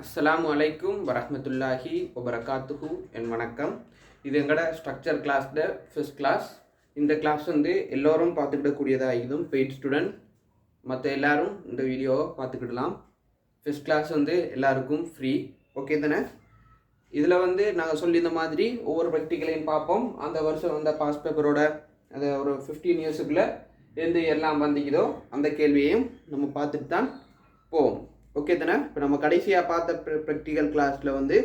அஸ்ஸலாமு அலைக்கும் வரஹ்மத்துல்லாஹி வபரகாத்துஹு என் வணக்கம். இது எங்களோட ஸ்ட்ரக்சர் கிளாஸில் ஃபர்ஸ்ட் கிளாஸ். இந்த கிளாஸ் வந்து எல்லோரும் பார்த்துக்கிடக்கூடியதாக இதுவும் பெய்ட் ஸ்டூடெண்ட் மற்ற எல்லாரும் இந்த வீடியோவை பார்த்துக்கிடலாம். ஃபர்ஸ்ட் கிளாஸ் வந்து எல்லாருக்கும் ஃப்ரீ. ஓகே தானே? இதில் வந்து நாங்கள் சொல்லியிருந்த மாதிரி ஒவ்வொரு ப்ராக்டிக்கலையும் பார்ப்போம். அந்த வருஷம் வந்த பாஸ் பேப்பரோட அதை ஒரு 15 இயர்ஸுக்குள்ளே எந்த எல்லாம் வந்திக்குதோ அந்த கேள்வியையும் நம்ம பார்த்துட்டு தான் போவோம். ஓகே தானே? இப்போ நம்ம கடைசியாக பார்த்த ப்ராக்டிக்கல் கிளாஸில் வந்து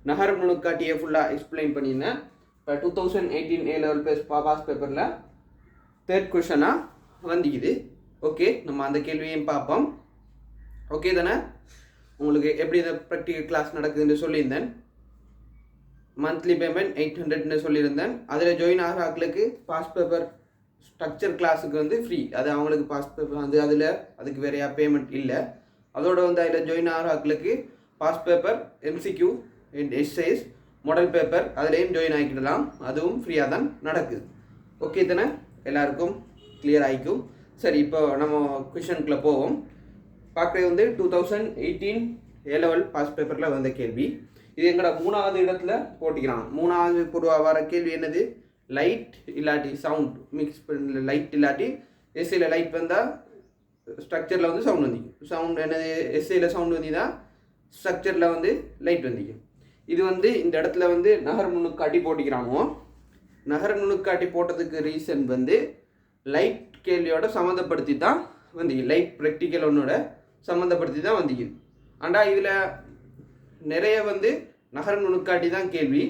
நகர் நுணுக்காட்டியை ஃபுல்லாக எக்ஸ்பிளைன் பண்ணியிருந்தேன். இப்போ 2018 A-level பாஸ் பேப்பரில் தேர்ட் கொஷனாக வந்துக்குது. ஓகே, நம்ம அந்த கேள்வியையும் பார்ப்போம். ஓகே தானே? உங்களுக்கு எப்படி இந்த ப்ராக்டிக்கல் கிளாஸ் நடக்குதுன்னு சொல்லியிருந்தேன். மந்த்லி பேமெண்ட் 800ன்னு சொல்லியிருந்தேன். அதில் ஜாயின் ஆகிற ஆட்களுக்கு பாஸ் பேப்பர் ஸ்ட்ரக்சர் கிளாஸுக்கு வந்து ஃப்ரீ. அது அவங்களுக்கு பாஸ் பேப்பர் வந்து அதில் அதுக்கு வேறையா பேமெண்ட் இல்லை. அதோட வந்து அதில் ஜாயின் ஆகிற ஆட்களுக்கு பாஸ் பேப்பர் MCQ அண்ட் எஸ்ஐஸ் மாடல் பேப்பர் அதுலேயும் ஜாயின் ஆகிக்கிடலாம். அதுவும் ஃப்ரீயாக தான் நடக்குது. ஓகே தானே? எல்லாருக்கும் கிளியர் ஆகிக்கும். சரி, இப்போ நம்ம கொஷனுக்குள்ளே போவோம். பார்க்குறது வந்து 2018 A-level பாஸ் பேப்பரில் வந்த கேள்வி. இது எங்களோட 3வது இடத்துல போட்டிக்கிறாங்க. 3வது பொதுவாக வர கேள்வி என்னது? லைட் இல்லாட்டி சவுண்ட் மிக்ஸ் பண்ண லைட் இல்லாட்டி எஸ்ஐயில் லைட் வந்தால் ஸ்ட்ரக்சரில் வந்து சவுண்ட் வந்திக்கும். சவுண்ட் என்னது? எஸ்ஐயில் சவுண்ட் வந்தீங்கன்னா ஸ்ட்ரக்சரில் வந்து லைட் வந்திக்கும். இது வந்து இந்த இடத்துல வந்து நகர் நுணுக்காட்டி போட்டிக்கிறாங்க. நகர் நுணுக்காட்டி போட்டதுக்கு ரீசன் வந்து லைட் கேள்வியோட சம்மந்தப்படுத்தி தான் வந்திக்கு. லைட் ப்ராக்டிக்கல் ஒன்னோட சம்மந்தப்படுத்தி தான் வந்திக்குது. ஆனால் இதில் நிறைய வந்து நகர் நுணுக்காட்டி தான் கேள்வி.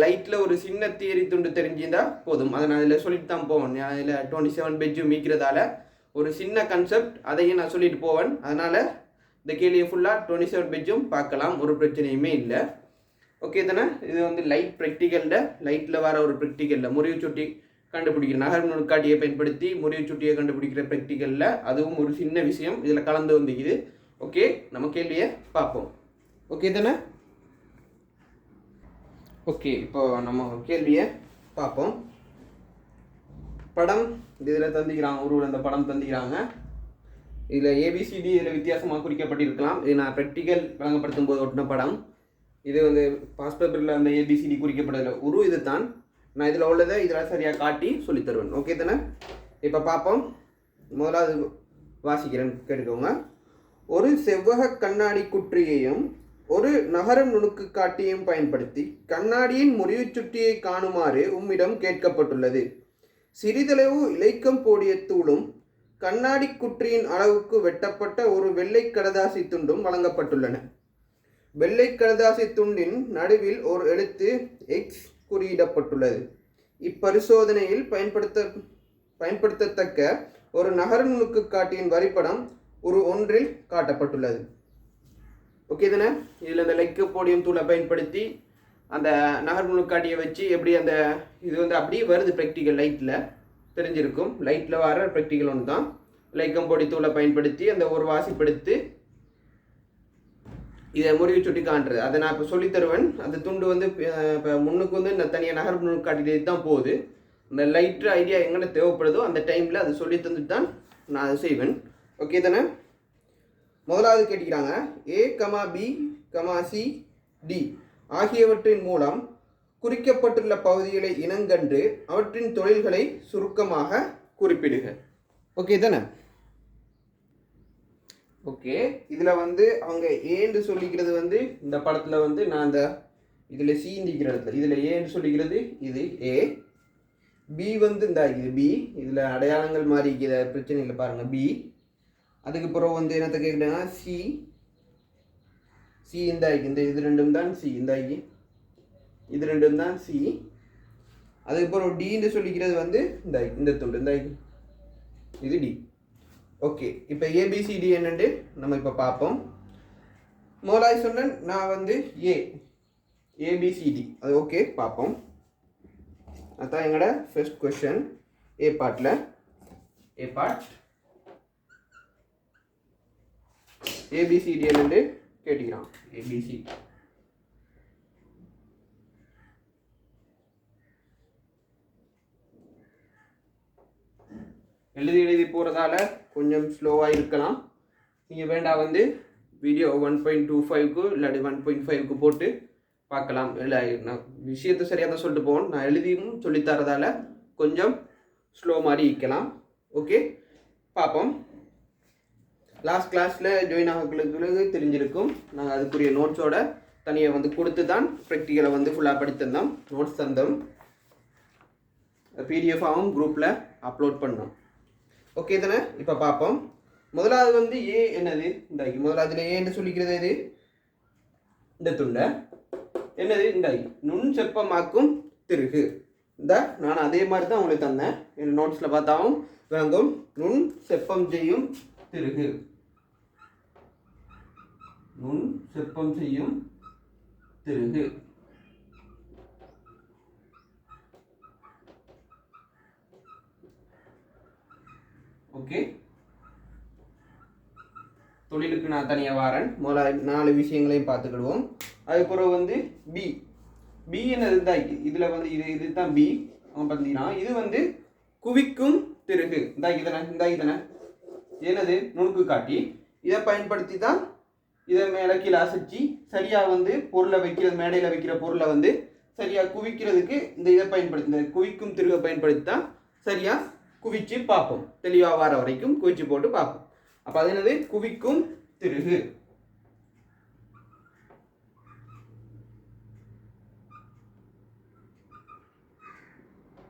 லைட்டில் ஒரு சின்ன தியரி துண்டு தெரிஞ்சிருந்தால் போதும். அதை நான் அதில் சொல்லிட்டு தான் போவேன். அதில் 27 பேஜும் மீக்கிறதால ஒரு சின்ன கன்செப்ட் அதையும் நான் சொல்லிட்டு போவேன். அதனால் இந்த கேள்வியை ஃபுல்லாக 27 பேஜும் பார்க்கலாம், ஒரு பிரச்சனையுமே இல்லை. ஓகே தானே? இது வந்து லைட் ப்ராக்டிக்கலில் லைட்டில் வர ஒரு ப்ராக்டிக்கலில் முறிவு சுட்டி கண்டுபிடிக்கிற நகர் நுணுக்காட்டியை பயன்படுத்தி முறிவு சுட்டியை கண்டுபிடிக்கிற ப்ராக்டிக்கலில் அதுவும் ஒரு சின்ன விஷயம் இதில் கலந்து வந்துக்குது. ஓகே, நம்ம கேள்வியை பார்ப்போம். ஓகே தானே? ஓகே, இப்போ நம்ம கேள்வியை பார்ப்போம். படம் இதில் தந்திக்கிறாங்க, ஒரு அந்த படம் தந்திக்கிறாங்க. இதில் ABCD இதில் வித்தியாசமாக குறிக்கப்பட்டிருக்கலாம். இது நான் ப்ராக்டிக்கல் வழங்கப்படுத்தும் போது ஒட்டின படம். இது வந்து பாஸ் பேப்பரில் அந்த ABCD குறிக்கப்பட்டதில் இது தான். நான் இதில் உள்ளதை இதில் சரியாக காட்டி சொல்லித்தருவேன். ஓகே தானே? இப்போ பார்ப்போம். முதலாவது வாசிக்கிறேன், கேட்டுக்கோங்க. ஒரு செவ்வக கண்ணாடி குற்றியையும் ஒரு நகரம் நுணுக்கு காட்டியும் பயன்படுத்தி கண்ணாடியின் முறிவு சுட்டியை காணுமாறு உம்மிடம் கேட்கப்பட்டுள்ளது. சிறிதளவு இலைக்கம் போடிய தூளும் கண்ணாடி குற்றியின் அளவுக்கு வெட்டப்பட்ட ஒரு வெள்ளை கடதாசி துண்டும் வழங்கப்பட்டுள்ளன. வெள்ளை கடதாசி துண்டின் நடுவில் ஒரு எழுத்து X குறியிடப்பட்டுள்ளது. இப்பரிசோதனையில் பயன்படுத்தத்தக்க ஒரு நகர நுணுக்கு காட்டியின் வரைபடம் ஒரு ஒன்றில் காட்டப்பட்டுள்ளது. ஓகே தானே? இதில் அந்த லைக்க போடியம் தூளை பயன்படுத்தி அந்த நகர் நுணுக்காட்டியை வச்சு எப்படி அந்த இது வந்து அப்படியே வருது ப்ராக்டிக்கல் லைட்டில் தெரிஞ்சிருக்கும். லைட்டில் வர ப்ராக்டிக்கல் ஒன்று தான். லைக்கம் பொடி தூளை பயன்படுத்தி அந்த ஒரு வாசிப்படுத்தி இதை முறிவு சுட்டி காண்றது. அதை நான் இப்போ சொல்லித்தருவேன். அந்த துண்டு வந்து இப்போ முன்னுக்கு வந்து இந்த தனியாக நகர் நுணுக்காட்டிலே தான் போகுது. அந்த லைட்டு ஐடியா எங்கே தேவைப்படுதோ அந்த டைமில் அதை சொல்லி தந்துட்டு தான் நான் அதை செய்வேன். ஓகே தானே? முதலாவது கேட்டுக்கிறாங்க, A, B, C, D ஆகியவற்றின் மூலம் குறிக்கப்பட்டுள்ள பகுதிகளை இனங்கண்டு அவற்றின் தொழில்களை சுருக்கமாக குறிப்பிடுக. ஓகே தானே? ஓகே, இதில் வந்து அவங்க ஏன்னு சொல்லிக்கிறது வந்து இந்த படத்தில் வந்து நான் அந்த இதில் சிந்திக்கிற இடத்துல இதில் ஏன்னு சொல்லிக்கிறது இது A. B வந்து இந்த இது B. இதில் அடையாளங்கள் மாறி இருக்கிற பிரச்சனை இல்லை பாருங்கள். B. அதுக்கு பிறகு வந்து என்னத்தை கேட்குறாங்கன்னா சி இந்த இது ரெண்டும் தான் சி. இது ரெண்டும் தான் சி. அதுக்கப்புறம் டின்னு சொல்லிக்கிறது வந்து இந்த துண்டு இது டி. ஓகே, இப்போ ABCD என்னண்டு நம்ம இப்போ பார்ப்போம். மோலாய் சொன்னேன் நான் வந்து ABCD அது ஓகே பார்ப்போம். அதுதான் எங்களோட ஃபர்ஸ்ட் கொஸ்டின் A பார்ட்டில். A பார்ட் ABCD என்னண்டு கேட்டுக்கிறான். ABC எழுதி போகிறதால கொஞ்சம் ஸ்லோவாக இருக்கலாம். நீங்கள் வேண்டாம் வந்து வீடியோ 1.25க்கு இல்லாட்டி 1.5க்கு போட்டு பார்க்கலாம். இல்லை நான் விஷயத்தை சரியாக தான் சொல்லிட்டு போகணும், நான் எழுதியும் சொல்லித்தரதால கொஞ்சம் ஸ்லோ மாதிரி இருக்கலாம். ஓகே, பார்ப்போம். லாஸ்ட் கிளாஸில் ஜாயின் ஆகங்களுக்கு தெரிஞ்சிருக்கும், நாங்கள் அதுக்குரிய நோட்ஸோட தனியாக வந்து கொடுத்து தான் ப்ராக்டிக்கலை வந்து ஃபுல்லாக படித்திருந்தோம். நோட்ஸ் தந்தோம், பிடிஎஃபாகவும் குரூப்பில் அப்லோட் பண்ணோம். ஓகே தானே? இப்போ பார்ப்போம். முதலாவது வந்து ஏ என்னது, இந்தாக்கி முதலாவதுல ஏ என்று சொல்லிக்கிறது எது, இந்த துண்டை என்னது, இந்தாக்கி நுண் செப்பமாக்கும் திருகு. இந்த நான் அதே மாதிரி தான் உங்களுக்கு தந்தேன், என் நோட்ஸில் பார்த்தாவும் விளங்கும். நுண் செப்பம் செய்யும் திருகு, நுண் செப்பம் செய்யும் திருகு. ஓகே, தொழிலுக்கு நான் தனியாக வாரேன். முதல்ல 4 விஷயங்களையும் பார்த்துக்கிடுவோம். அதுக்கப்புறம் வந்து பி. பி என்னது தான், இதில் வந்து இது தான் பி. அவங்க பார்த்தீங்கன்னா இது வந்து குவிக்கும் திருகு. இதனை என்னது, நுணுக்கு காட்டி. இதை பயன்படுத்தி தான் இதை மேலே கீழே அசைச்சி சரியாக வந்து பொருளை வைக்கிறது, மேடையில் வைக்கிற பொருளை வந்து சரியாக குவிக்கிறதுக்கு இந்த இதை பயன்படுத்தி, இந்த குவிக்கும் திருகை பயன்படுத்தி தான் சரியாக குவிச்சு பார்ப்போம். தெளிவாக வர வரைக்கும் குவிச்சு போட்டு பார்ப்போம். அப்போ அது என்னது, குவிக்கும் திருகு.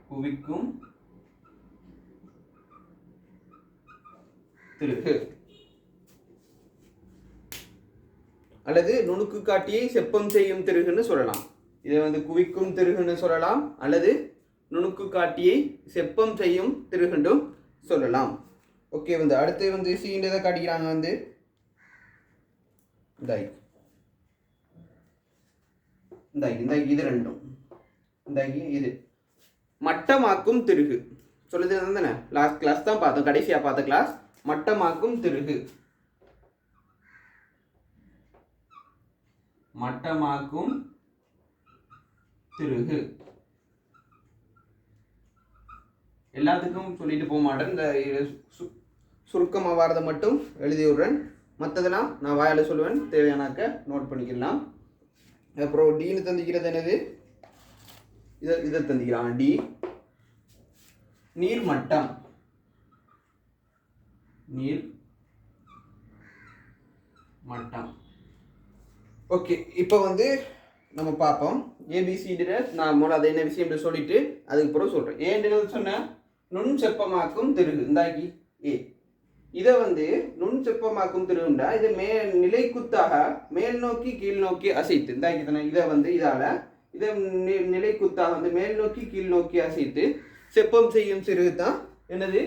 குவிக்கும் திருகு அல்லது நுணுக்கு காட்டியை செப்பம் செய்யும் திருகுன்னு சொல்லலாம். இதை வந்து குவிக்கும் திருகுன்னு சொல்லலாம், அல்லது நுணுக்கு காட்டியை செப்பம் செய்யும் திருகுன்றும் சொல்லலாம். ஓகே, வந்து அடுத்து வந்து சீண்டதை காட்டிக்கிறாங்க. வந்து இது ரெண்டும், இது மட்டமாக்கும் திருகு சொல்லுது தானே. லாஸ்ட் கிளாஸ் தான் பார்த்தோம், கடைசியாக பார்த்த கிளாஸ் மட்டமாக்கும் திருகு. மட்டமாக்கும் திருகு எல்லாத்துக்கும் சொல்லிட்டு போக மாட்டேன், இந்த சுருக்கமாக வாரதை மட்டும் எழுதி விடுறேன். மற்றதெல்லாம் நான் வாயால் சொல்லுவேன், தேவையானாக்க நோட் பண்ணிக்கலாம். அப்புறம் டின்னு தந்திக்கிறது என்னது, இதை தந்திக்கிறான். டி நீர்மட்டம். நீர் மட்டம். ஓகே, இப்போ வந்து நம்ம பார்ப்போம். ஏபிசிடியில் நான் மூலம் அதை என்ன விஷயம் சொல்லிட்டு அதுக்கப்புறம் சொல்கிறேன். ஏன்னு சொன்னேன், நுண் செப்பமாக்கும் திருகு. இந்தாக்கி ஏ, இதை வந்து நுண் செப்பமாக்கும் திருகுண்டா இதை நிலைக்குத்தாக மேல் நோக்கி கீழ் நோக்கி அசைத்து, இந்தாக்கி தானே, இதை வந்து இதால் இதை நிலைக்குத்தாக வந்து மேல் நோக்கி கீழ் நோக்கி அசைத்து செப்பம் செய்யும் திருகு தான் என்னது,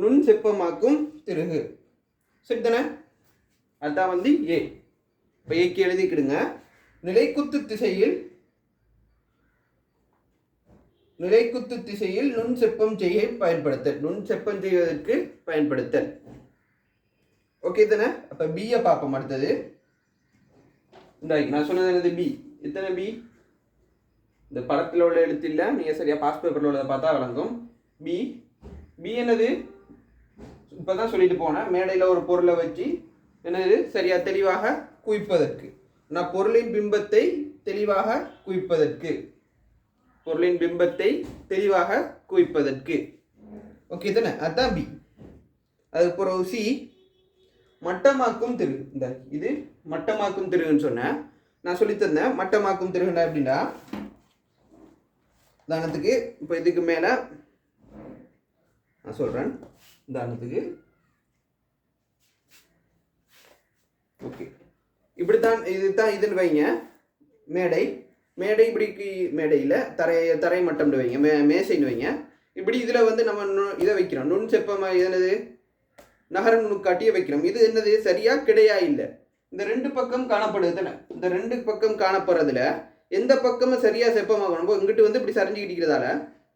நுண் செப்பமாக்கும் திருகு. சரிதானே? அதுதான் வந்து ஏ. இப்போ ஏக்கு எழுதிக்கிடுங்க. நிலைக்குத்து திசையில் நுண் செப்பம் செய்ய பயன்படுத்தல், நுண் செப்பம் செய்வதற்கு பயன்படுத்தல். ஓகே தானே? அப்போ பியை பார்ப்போம். அடுத்தது நான் சொன்னது என்னது, பி. எத்தனை பி? இந்த படத்தில் உள்ள எழுத்து இல்லை, நீங்கள் சரியாக பாஸ் பேப்பரில் உள்ளதை பார்த்தா வழங்கும். பி. பி என்னது, இப்போ தான் சொல்லிட்டு போனேன், மேடையில் ஒரு பொருளை வச்சு என்னது சரியாக தெளிவாக குவிப்பதற்கு. நான் பொருளின் பிம்பத்தை தெளிவாக குவிப்பதற்கு, பொருளின் பிம்பத்தை தெளிவாக குவிப்பதற்கு. ஓகே தானே? அதுதான் பி. அதுக்கப்புறம் சி, மட்டமாக்கும் திருகு. இந்த இது மட்டமாக்கும் திருகுன்னு சொன்னேன், நான் சொல்லித்தந்தேன். மட்டமாக்கும் திருகுண்டா அப்படின்னா, உதாரணத்துக்கு இப்போ இதுக்கு மேலே நான் சொல்கிறேன். உதாரணத்துக்கு ஓகே, இப்படித்தான் இதுன்னு வைங்க. மேடை இப்படிக்கு மேடையில் தரை மட்டம்னு வைங்க, மேசைன்னு வைங்க. இப்படி இதில் வந்து நம்ம இதை வைக்கிறோம், நுண் செப்பமாக என்னது, நகர நுணுக்காட்டியை வைக்கிறோம். இது என்னது, சரியாக கிடையா இல்லை. இந்த 2 பக்கம் காணப்படுது தானே. இந்த 2 பக்கம் காணப்படுறதுல எந்த பக்கமும் சரியாக செப்பமாகணும். இங்கிட்டு வந்து இப்படி சரிஞ்சுக்கிட்டிருக்கிறதால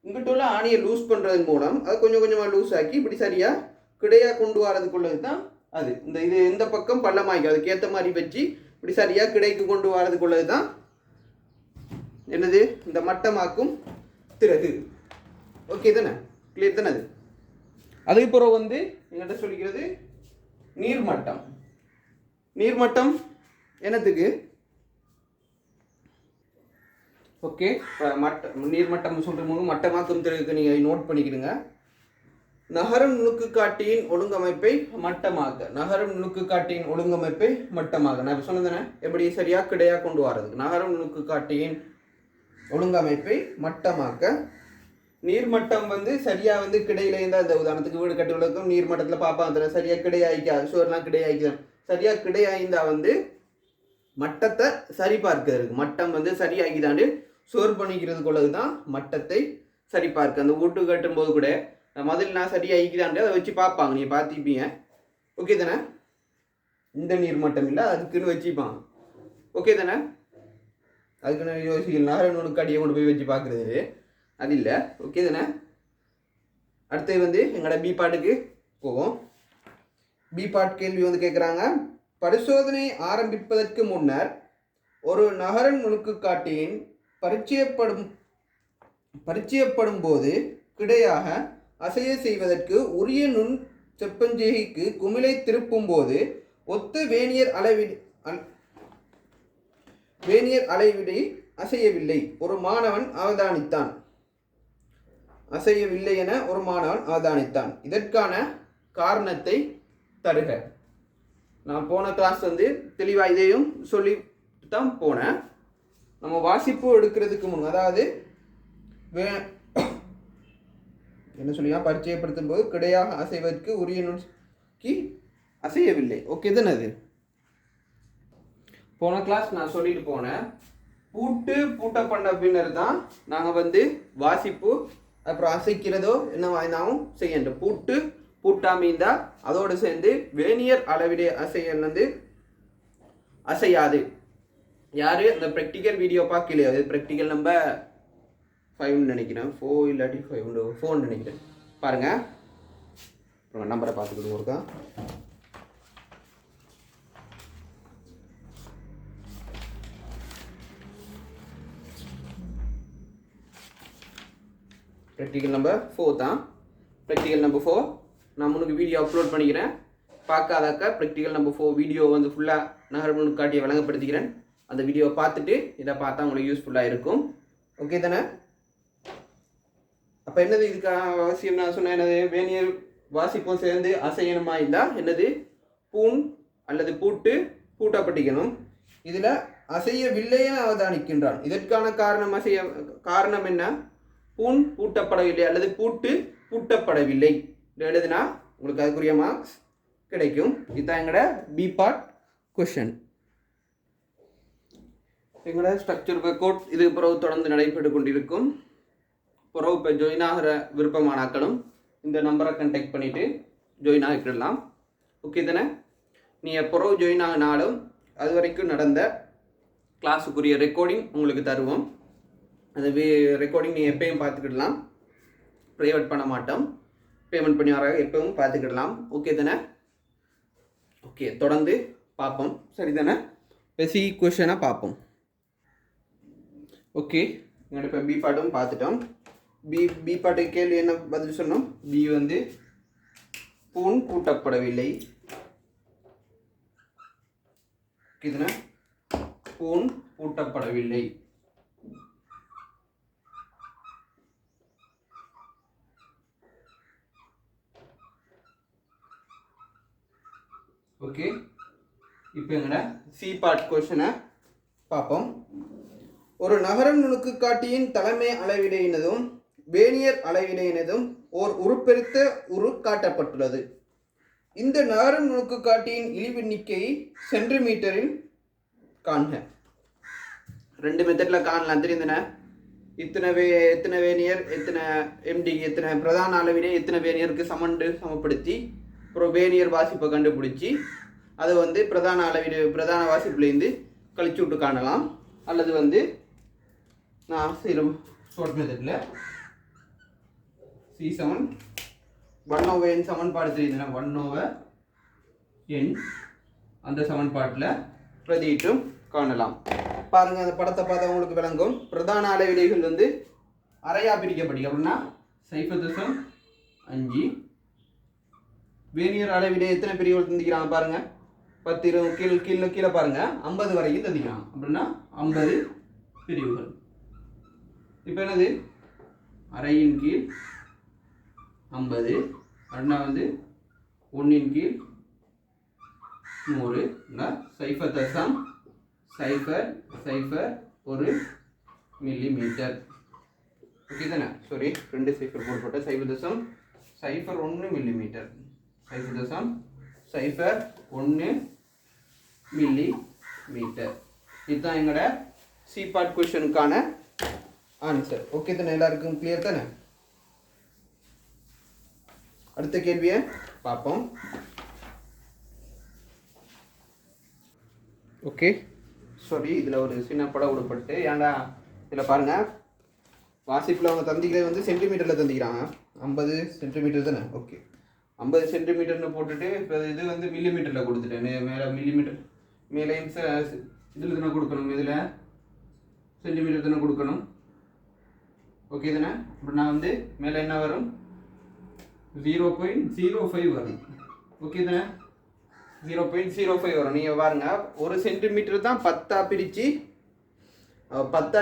இங்கிட்டு உள்ள ஆணியை லூஸ் பண்ணுறதன் மூலம் அதை கொஞ்சம் கொஞ்சமாக லூஸ் ஆக்கி இப்படி சரியாக கிடையாக கொண்டு வரதுக்குள்ளது தான் அது. இது எந்த பக்கம் பள்ளமாக்கி அதுக்கேற்ற மாதிரி வச்சு இப்படி சரியாக கிடைக்கு கொண்டு வரதுக்குள்ளது தான் என்னது, இந்த மட்டமாக்கும் திருகு. ஓகே தானே? கிளியர் தானே? அதுக்கப்புறம் வந்து எங்கிட்ட சொல்லிக்கிறது நீர்மட்டம். நீர்மட்டம் என்னத்துக்கு? ஓகே, இப்போ நீர்மட்டம் சொல்கிற போது மட்டமாக்கும் திறனுக்கு நீங்கள் நோட் பண்ணிக்கிடுங்க. நகரும் நுணுக்கு காட்டியின் ஒழுங்கமைப்பை மட்டமாக்க. நகரும் நுணுக்கு காட்டியின் ஒழுங்கமைப்பை மட்டமாக்க. நான் இப்போ சொன்னதுனே எப்படி சரியாக கிடையாக கொண்டு வரதுக்கு. நகரும் நுணுக்கு காட்டியின் ஒழுங்கமைப்பை மட்டமாக்க. நீர்மட்டம் வந்து சரியாக வந்து கிடையில இருந்தால், இந்த உதாரணத்துக்கு வீடு கட்டுவதற்கும் நீர்மட்டத்தில் பார்ப்பாங்க சரியாக கிடையாய்க்காது, சுவர்லாம் கிடையாய்க்குதான். சரியாக கிடையாய்ந்தா வந்து மட்டத்தை சரி பார்க்கிறதுக்கு. மட்டம் வந்து சரியாகிதாண்டு சுவர் பண்ணிக்கிறதுக்குள்ளது தான் மட்டத்தை சரி பார்க்க. அந்த வீட்டு கட்டும் போது கூட முதல்ல நான் சரியாகிக்குதாண்டு அதை வச்சு பார்ப்பாங்க, நீங்கள் பார்த்துப்பீங்க. ஓகே தானே? இந்த நீர்மட்டம் இல்லை அதுக்குன்னு வச்சுப்பாங்க. ஓகே தானே? அதுக்குன்னு யோசிக்கல நகர நுணுக்காட்டியை கொண்டு போய் வச்சு பார்க்குறது அது இல்லை. ஓகே தானே? அடுத்தது வந்து எங்களோட பி பாட்டுக்கு போவோம். பி பாட் கேள்வி வந்து கேட்குறாங்க. பரிசோதனை ஆரம்பிப்பதற்கு முன்னர் ஒரு நகர நுணுக்கு காட்டியின் பரிச்சயப்படும் போது கிடையாக அசைய செய்வதற்கு உரிய நுண் செப்பஞ்செய்கைக்கு குமிழை திருப்பும் போது ஒத்த வேனியர் அளவிடை அசையவில்லை ஒரு மாணவன் அவதானித்தான். அசையவில்லை என ஒரு மாணவன் அவதானித்தான். இதற்கான காரணத்தை தருக. நான் போன கிளாஸ் வந்து தெளிவாக இதையும் சொல்லி தான் போனேன். நம்ம வாசிப்பு எடுக்கிறதுக்கு முன், அதாவது என்ன சொல்லியா பரிச்சயப்படுத்தும் போது கிடையாக அசைவதற்கு உரிய நுணுக்கி அசையவில்லை. ஓகே தானே? அது போன கிளாஸ் நான் சொல்லிட்டு போனேன். பூட்ட பண்ண பின்னர் தான் நாங்கள் வந்து வாசிப்பு அப்புறம் அசைக்கிறதோ என்ன வாய்ந்தாலும் செய்யணும். பூட்டாமீந்தா அதோடு சேர்ந்து வேனியர் அளவிடைய அசையல் வந்து அசையாது. யார் இந்த ப்ராக்டிக்கல் வீடியோ பார்க்கலையோ, அது ப்ராக்டிக்கல் நம்பர் 5 நினைக்கிறேன், 4 இல்லாட்டி 4 நினைக்கிறேன். பாருங்கள், அப்புறம் நம்பரை பார்த்துக்கிட்டு இருக்கா. ப்ராக்டிக்கல் நம்பர் 4 தான். ப்ராக்டிக்கல் நம்பர் 4 நான் முன்னுக்கு வீடியோ அப்லோட் பண்ணிக்கிறேன். பார்க்காதாக்கா ப்ராக்டிக்கல் நம்பர் 4 வீடியோ வந்து ஃபுல்லாக நகர் நுணுக்காட்டியை வழங்கப்படுத்திக்கிறேன். அந்த வீடியோவை பார்த்துட்டு இதை பார்த்தா உங்களுக்கு யூஸ்ஃபுல்லாக இருக்கும். ஓகே தானே? அப்போ என்னது இதுக்காக அவசியம் நான் சொன்னேன், என்னது வேனியர் வாசிப்பும் சேர்ந்து அசையணுமா இருந்தால் என்னது பூன் அல்லது பூட்டப்பட்டிக்கணும். இதில் அசையவில்லைன்னு அவதானிக்கின்றான். இதற்கான காரணம் என்ன? பூன் பூட்டப்படவில்லை அல்லது பூட்டப்படவில்லை எழுதுனா உங்களுக்கு அதுக்குரிய மார்க்ஸ் கிடைக்கும். இதுதான் எங்களோட பி பார்ட் கொஷன். எங்களோட ஸ்ட்ரக்சர் ஒர்க் இது பிறகு தொடர்ந்து நடைபெற்று கொண்டிருக்கும். பிறகு இப்போ ஜாயின் ஆகிற விருப்பமானாக்களும் இந்த நம்பரை கண்டெக்ட் பண்ணிவிட்டு ஜாயின் ஆகிக்கிடலாம். ஓகே தானே? நீங்கள் பிறகு ஜாயின் ஆகினாலும் அது வரைக்கும் நடந்த கிளாஸுக்குரிய ரெக்கார்டிங் உங்களுக்கு தருவோம். அந்த ரெக்கார்டிங் நீங்கள் எப்பயும் பார்த்துக்கிடலாம். ப்ரைவேட் பண்ண மாட்டோம். பேமெண்ட் பண்ணி வர எப்பவும் பார்த்துக்கிடலாம். ஓகே தானே? ஓகே, தொடர்ந்து பார்ப்போம். சரி தானே? பெசி கொஷனாக பார்ப்போம். ஓகே, எங்கள்கிட்ட இப்போ பி பாட்டும் பார்த்துட்டோம். பி பாட்டு கேள்வி என்ன பதில் சொன்னோம்? பி வந்து பூன் பூட்டப்படவில்லை. ஓகே, பூன் பூட்டப்படவில்லை. ஓகே, இப்போ எங்கட சி பார்ட் கொஷனை பார்ப்போம். ஒரு நகரம் நுணுக்கு காட்டியின் தலைமை அளவிடையினதும் வேனியர் அளவிடையினதும் ஓர் உருப்பெருத்த காட்டப்பட்டுள்ளது. இந்த நகரம் நுணுக்கு காட்டியின் இழிவெண்ணிக்கையை சென்டிமீட்டரில் காண்க. 2 மெத்தடில் காணலாம். தெரியுதுண்ணே, எத்தனை வேனியர், எத்தனை எம்டி, எத்தனை பிரதான அளவிடை, எத்தனை வேனியருக்கு சமப்படுத்தி அப்புறம் வேனியர் வாசிப்பை கண்டுபிடிச்சி அதை வந்து பிரதான வாசிப்புலேருந்து கழிச்சு விட்டு காணலாம். அல்லது வந்து நான் ஷார்ட் மெத்தடில் C7 1/n சமன்பாடு தெரியுதுன்னா 1/n அந்த சமன்பாட்டில் பிரதியிட்டும் காணலாம். பாருங்கள், அந்த படத்தை பார்த்தா உங்களுக்கு விளங்கும். பிரதான அளவிடைகள் வந்து அரையாக பிரிக்கப்படி அப்படின்னா 0.5. வேனியர் அளவிடை எத்தனை பிரிவுகள் தந்திக்கிறாங்க பாருங்கள், 10 20 கீழே கீழே பாருங்க 50 வரைக்கும் தந்திக்கலாம். அப்படின்னா 50 பிரிவுகள். இப்போ என்னது அரையின் கீழ் 50 அப்படின்னா வந்து 1 கீழ் 100 0.001 மில்லிமீட்டர். ஓகே தானே? சாரி 2 0 போட்டு 0.01 மில்லிமீட்டர் 0.01 மில்லிமீட்டர். இதுதான் எங்களோட சி பார்ட் கொஸ்டினுக்கான ஆன்சர். ஓகே தானே? எல்லாருக்கும் கிளியர் தானே? அடுத்த கேள்வியை பார்ப்போம். ஓகே சாரி இதில் ஒரு சின்ன படம் விடப்பட்டு ஏன்டா இதில் பாருங்கள் வாசிப்பில் அவங்க தந்திக்கிறது வந்து சென்டிமீட்டரில் தந்திக்கிறாங்க. 50 சென்டிமீட்டர் தானே? ஓகே 50 சென்டிமீட்டர்னு போட்டுட்டு இப்போ இது வந்து மில்லிமீட்டரில் கொடுத்துட்டேன். மேலே மில்லிமீட்டர் மேலே இதில் தானே கொடுக்கணும், இதில் சென்டிமீட்டர் தானே கொடுக்கணும். ஓகே தானே? இப்போ நான் வந்து மேலே என்ன வரும் 0.05 வரும். ஓகே தானே? 0.05 வரும். நீங்கள் பாருங்க ஒரு சென்டிமீட்டர் தான் 10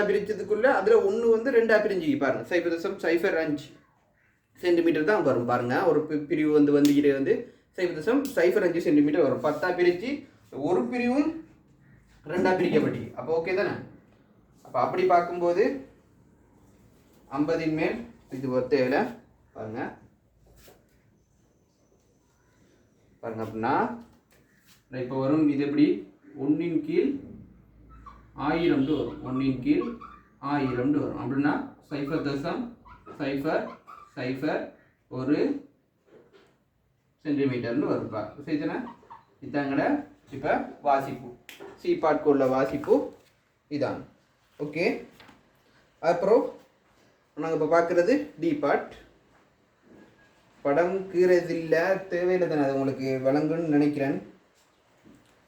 பிரிச்சதுக்குள்ள அதில் ஒன்று வந்து 2 பிரிஞ்சு பாருங்க 0.05 சென்டிமீட்டர் தான் வரும். பாருங்க ஒரு பிரிவு வந்து வந்துக்கிட்டே வந்து 0.05 சென்டிமீட்டர் வரும். 10 பிரித்து ஒரு பிரிவும் 2 பிரிக்கப்பட்டி. அப்போ ஓகே தானே? அப்போ அப்படி பார்க்கும்போது 50 மேல் இது தேவையில்லை. பாருங்க பாருங்க அப்படின்னா இப்போ வரும் இது எப்படி 1 கீழ் 1000 வரும். 1 கீழ் 1000 வரும். அப்படின்னா 0.001 சென்டிமீட்டர்னு வருப்பா. சரிதானே? இதாங்கட இப்போ வாசிப்பு சி பார்ட்க்கு உள்ள வாசிப்பு இதான். ஓகே அப்புறம் நாங்கள் இப்போ பார்க்குறது டி பார்ட். படம் கீறதில்லை தேவையில்லை தானே? அது உங்களுக்கு விளங்குன்னு நினைக்கிறேன்.